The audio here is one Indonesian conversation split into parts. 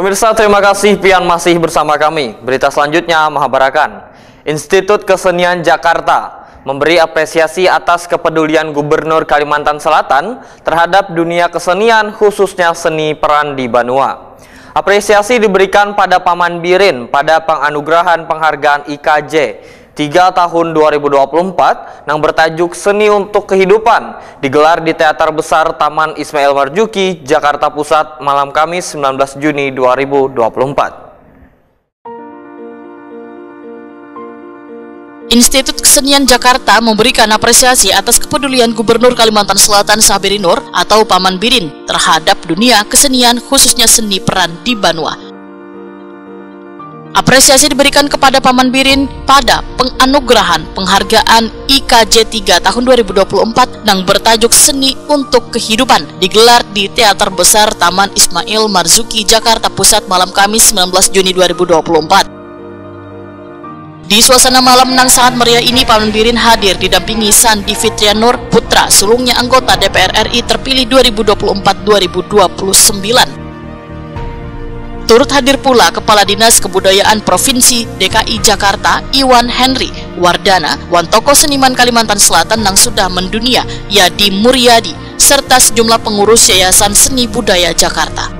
Pemirsa, terima kasih pian masih bersama kami. Berita selanjutnya Mahabarakan. Institut Kesenian Jakarta memberi apresiasi atas kepedulian Gubernur Kalimantan Selatan terhadap dunia kesenian, khususnya seni peran di Banua. Apresiasi diberikan pada Paman Birin pada penganugerahan penghargaan IKJ 3 tahun 2024 yang bertajuk Seni untuk Kehidupan digelar di Teater Besar Taman Ismail Marzuki, Jakarta Pusat malam Kamis 19 Juni 2024. Institut Kesenian Jakarta memberikan apresiasi atas kepedulian Gubernur Kalimantan Selatan Saberi Nur atau Paman Birin terhadap dunia kesenian, khususnya seni peran di Banua. Apresiasi diberikan kepada Paman Birin pada penganugerahan penghargaan IKJ 3 tahun 2024 yang bertajuk Seni untuk Kehidupan digelar di Teater Besar Taman Ismail Marzuki, Jakarta Pusat malam Kamis 19 Juni 2024. Di suasana malam yang sangat meriah ini, Paman Birin hadir didampingi Sandi Fitrianur, putra sulungnya anggota DPR RI terpilih 2024-2029. Turut hadir pula Kepala Dinas Kebudayaan Provinsi DKI Jakarta Iwan Henry Wardana, Wantoko Seniman Kalimantan Selatan yang sudah mendunia Yadi Muryadi, serta sejumlah pengurus Yayasan Seni Budaya Jakarta.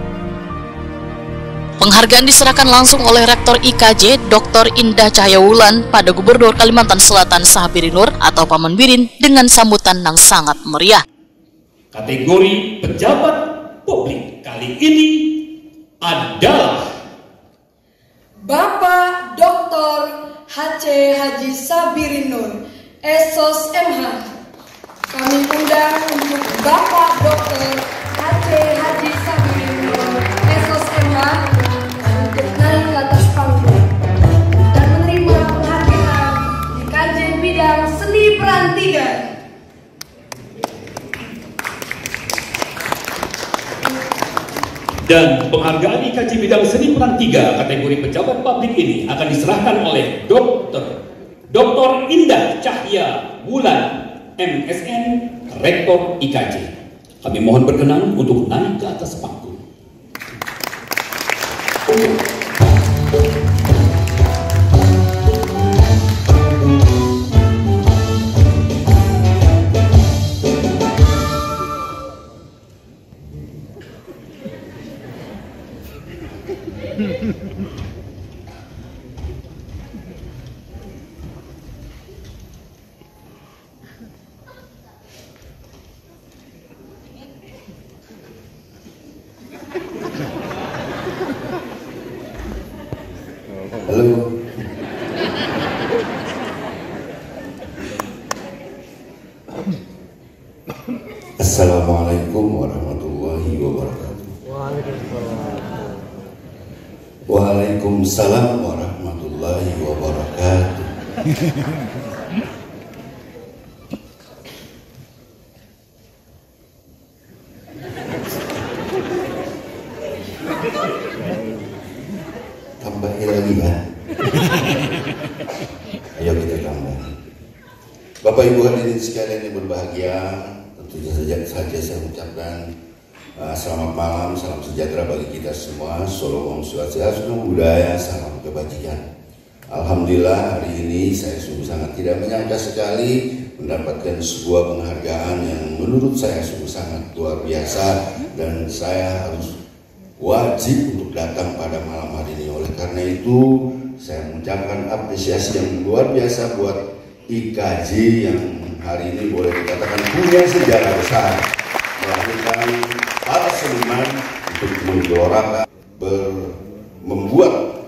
Penghargaan diserahkan langsung oleh Rektor IKJ Dr. Indah Cahyawulan pada Gubernur Kalimantan Selatan Saberi Nur atau Paman Birin dengan sambutan yang sangat meriah. Kategori pejabat publik kali ini adalah Bapak Dr. HC Haji Saberi Nur, Esos MH. Kami undang untuk Bapak Dr. HC Haji Saberi Nur, Esos MH untuk naik ke atas panggung dan menerima penghargaan di kajian bidang seni peran 3. Dan penghargaan IKJ bidang seni peran 3 kategori pejabat publik ini akan diserahkan oleh Dr. Indah Cahyawulan, MSN, Rektor IKJ. Kami mohon berkenan untuk naik ke atas panggung. Halo. Assalamualaikum warahmatullahi wabarakatuh. Waalaikumsalam warahmatullahi wabarakatuh. Tambahin lagi ya. Ayo kita tambah. Bapak Ibu hadirin sekalian yang berbahagia, tentunya saja saya ucapkan selamat malam, salam sejahtera bagi kita semua. Shalom, swastiastu, budaya, salam kebajikan. Alhamdulillah hari ini saya sungguh sangat tidak menyangka sekali mendapatkan sebuah penghargaan yang menurut saya sungguh sangat luar biasa, dan saya harus wajib untuk datang pada malam hari ini. Oleh karena itu saya mengucapkan apresiasi yang luar biasa buat IKJ yang hari ini boleh dikatakan punya sejarah besar, melahirkan para seniman untuk menggelorakan, membuat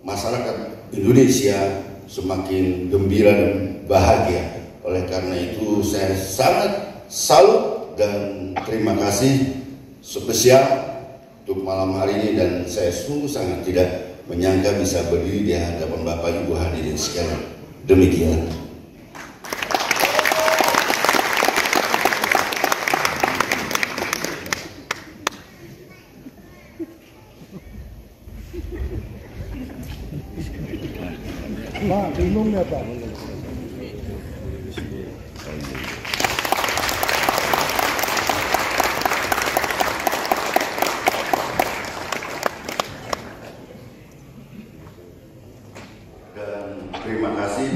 masyarakat Indonesia semakin gembira dan bahagia. Oleh karena itu saya sangat salut dan terima kasih spesial untuk malam hari ini, dan saya sungguh sangat tidak menyangka bisa berdiri di hadapan Bapak Ibu hadirin sekalian. Demikian. Pak, bingung ya Pak?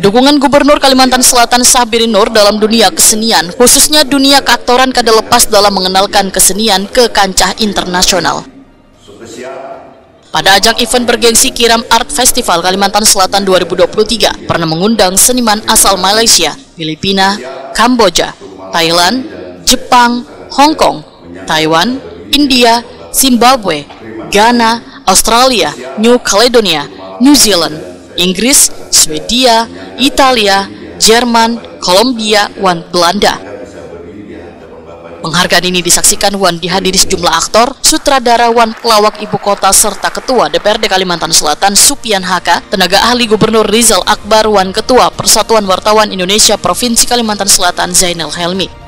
Dukungan Gubernur Kalimantan Selatan Sabirin Nur dalam dunia kesenian, khususnya dunia keaktoran kada lepas dalam mengenalkan kesenian ke kancah internasional. Pada ajang event bergengsi Kiram Art Festival Kalimantan Selatan 2023, pernah mengundang seniman asal Malaysia, Filipina, Kamboja, Thailand, Jepang, Hong Kong, Taiwan, India, Zimbabwe, Ghana, Australia, New Caledonia, New Zealand, Inggris, Swedia, Italia, Jerman, Kolombia, wan Belanda. Penghargaan ini disaksikan wan dihadiri sejumlah aktor, sutradara wan pelawak ibu kota serta Ketua DPRD Kalimantan Selatan Supian Haka, tenaga ahli Gubernur Rizal Akbar wan Ketua Persatuan Wartawan Indonesia Provinsi Kalimantan Selatan Zainal Helmi.